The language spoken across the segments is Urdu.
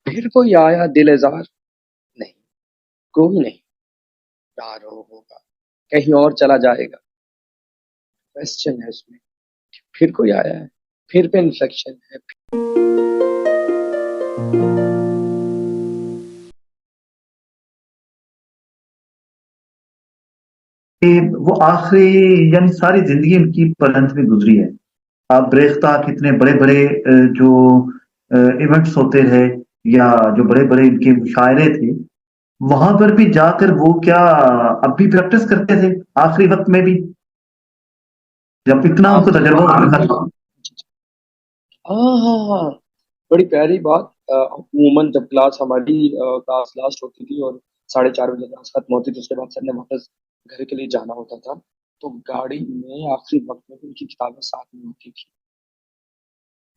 پھر کوئی آیا دل زار نہیں، کوئی نہیں، رو ہوگا کہیں اور چلا جائے گا. کوشچن ہے اس میں، پھر کوئی آیا ہے، پھر پہ انفلیکشن ہے. کہ وہ آخری یعنی ساری زندگی ان کی پرنت میں گزری ہے. آپ ریختہ کتنے بڑے بڑے جو ایونٹس ہوتے رہے یا جو بڑے بڑے ان کے مشاعرے تھے، وہاں پر بھی جا کر وہ کیا اب بھی پریکٹس کرتے تھے آخری وقت میں بھی، جب اتنا ان کو آخری تجربہ وقت ہو میں چکا بھی. تھا. ہاں ہاں ہاں، بڑی پیاری بات. عموماً جب کلاس ہماری کلاس لاسٹ ہوتی تھی اور 4:30 بجے کلاس ختم ہوتی تھی، اس کے بعد سر نے واپس گھر کے لیے جانا ہوتا تھا، تو گاڑی میں آخری وقت میں بھی ان کی کتابیں ساتھ میں ہوتی تھی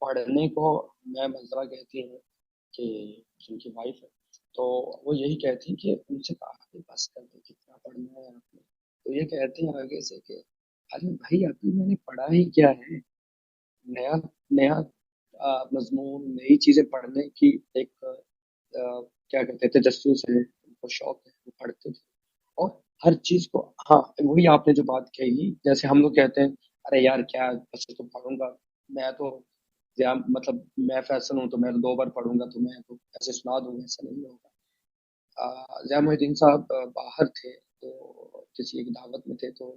پڑھنے کو. میں منظرہ کہتی ہیں کہ جن کی وائف ہے، تو وہ یہی کہتی ہیں کہ ان سے کہا کہ بس کر دو، کتنا پڑھنا ہے آپ نے. تو یہ کہتے ہیں آگے سے کہ ارے بھائی ابھی میں نے پڑھا ہی کیا ہے. نیا نیا مضمون، نئی چیزیں پڑھنے کی ایک کیا کہتے ہیں تجسس ہے، ان کو شوق ہے، وہ پڑھتے تھے. اور ہر چیز کو، ہاں وہی آپ نے جو بات کہی، جیسے ہم لوگ کہتے ہیں ارے یار کیا بس تو پڑھوں گا میں تو، مطلب میں فیصل ہوں تو میں 2 بار پڑھوں گا تو میں تو ایسے سنا دوں گا، ایسا نہیں ہوگا. ضیاء محی الدین صاحب باہر تھے، تو کسی ایک دعوت میں تھے، تو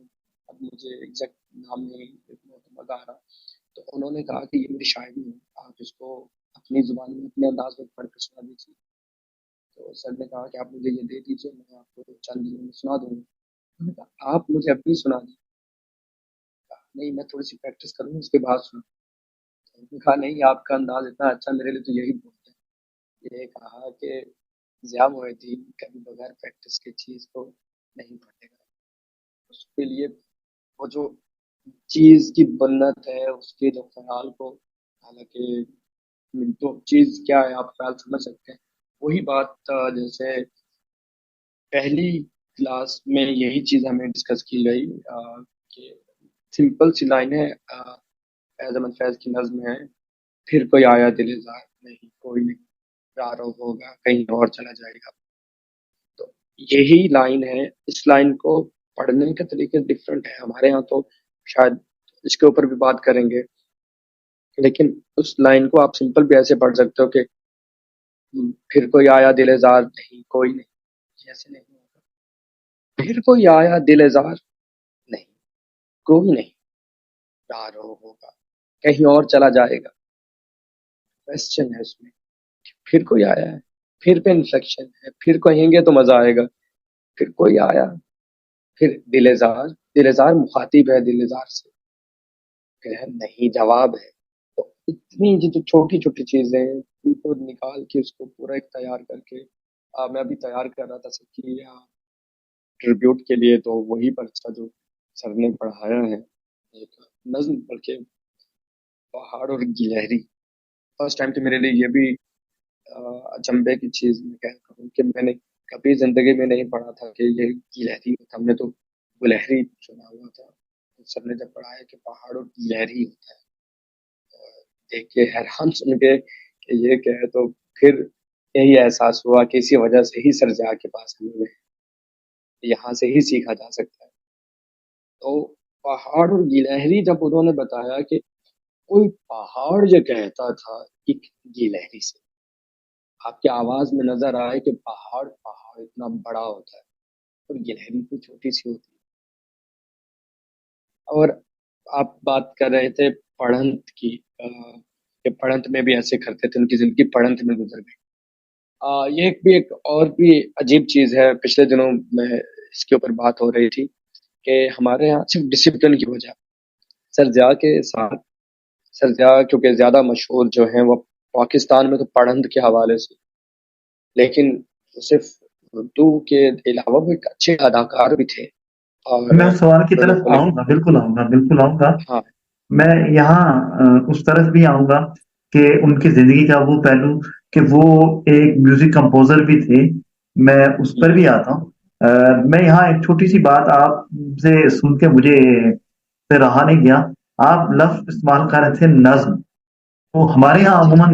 اب مجھے ایگزیکٹ نام نہیں مطلب آ رہا. تو انہوں نے کہا کہ یہ میری شاعری ہے، آپ اس کو اپنی زبان میں اپنے انداز میں پڑھ کر سنا دیجیے. تو سر نے کہا کہ آپ مجھے یہ دے دیجیے، میں آپ کو چند دنوں میں سنا دوں گا. میں نے کہا آپ مجھے ابھی سنا دیجیے. نہیں میں تھوڑی سی پریکٹس کروں اس کے بعد سنا. انہوں نے کہا نہیں آپ کا انداز اتنا اچھا، میرے لیے تو یہی بہت ہے. یہ کہا کہ ضیاء محی الدین کبھی بغیر پریکٹس کی چیز کو نہیں پڑھے گا. اس کے لیے وہ جو چیز کی بنت ہے، اس کے جو خیال کو، حالانکہ تو چیز کیا ہے آپ خیال سمجھ سکتے ہیں. وہی بات جیسے پہلی کلاس میں یہی چیز ہمیں ڈسکس کی گئی کہ سمپل سی لائن ہے، فیض احمد فیض کی نظم ہے، پھر کوئی آیا دل زار نہیں، کوئی نہیں، رو ہوگا کہیں اور چلا جائے گا. تو یہی لائن ہے. اس لائن کو پڑھنے کے طریقے ڈفرینٹ ہے ہمارے ہاں، تو شاید اس کے اوپر بھی بات کریں گے. لیکن اس لائن کو آپ سمپل بھی ایسے پڑھ سکتے ہو کہ پھر کوئی آیا دل زار نہیں، کوئی نہیں، ایسے نہیں ہوگا. پھر کوئی آیا دل زار نہیں، کوئی نہیں، رو ہوگا کہیں اور چلا جائے گا. کوشچن ہے اس میں، پھر کوئی آیا ہے، پھر پہ انفلیکشن ہے، پھر کہیں گے تو مزہ آئے گا. پھر کوئی آیا، پھر دل زار، دل زار مخاطب ہے دل زار سے، پھر ہے نہیں جواب ہے. تو اتنی جو چھوٹی چھوٹی چیزیں ہیں، ان کو نکال کے اس کو پورا ایک تیار کر کے میں ابھی تیار کر رہا تھا سب کی ٹریبیوٹ کے لیے، تو وہی پرچہ جو سر نے پڑھایا ہے، ایک نظم پڑھ کے، پہاڑ اور گلہری. فرسٹ ٹائم تو میرے لیے یہ بھی اچنبے کی چیز میں کہہ کروں کہ میں نے کبھی زندگی میں نہیں پڑھا تھا کہ یہ گلہری ہوتا. ہم نے تو گلہری سنا ہوا تھا. سر نے جب پڑھایا کہ پہاڑ اور گلہری ہوتا ہے، دیکھ کے حیران سن کے کہ یہ کیا ہے، تو پھر یہی احساس ہوا کہ اسی وجہ سے ہی سر جا کے پاس ہم لوگ یہاں سے ہی سیکھا جا سکتا ہے. تو پہاڑ اور گلہری جب انہوں نے بتایا کہ کوئی پہاڑ جو کہتا تھا ایک گلہری سے، آپ کی آواز میں نظر آئے کہ پہاڑ پہاڑ اتنا بڑا ہوتا ہے اور گلہری تو چھوٹی سی ہوتی ہے. اور آپ بات کر رہے تھے پڑھنت کی، کہ پڑھنت میں بھی ایسے کرتے تھے، ان کی زندگی پڑھنت میں گزر گئی. یہ ایک اور بھی عجیب چیز ہے. پچھلے دنوں میں اس کے اوپر بات ہو رہی تھی کہ ہمارے یہاں صرف ڈسپلن کی وجہ، سر ضیاء کے ساتھ، سر ضیاء کیونکہ زیادہ مشہور جو ہیں وہ پاکستان میں تو پڑھنت کے حوالے سے، لیکن صرف اردو کے علاوہ وہ ایک اچھے اداکار بھی تھے. اور میں اس سوال کی طرف بالکل، آؤں گا، بالکل آؤں گا، بالکل آؤں گا. ہاں میں یہاں اس طرف بھی آؤں گا کہ ان کی زندگی کا وہ پہلو کہ وہ ایک میوزک کمپوزر بھی تھے، میں اس پر بھی آتا ہوں. میں یہاں ایک چھوٹی سی بات آپ سے سن کے مجھے سے رہا نہیں گیا. آپ لفظ استعمال کر رہے تھے نظم. تو ہمارے یہاں جی عموماً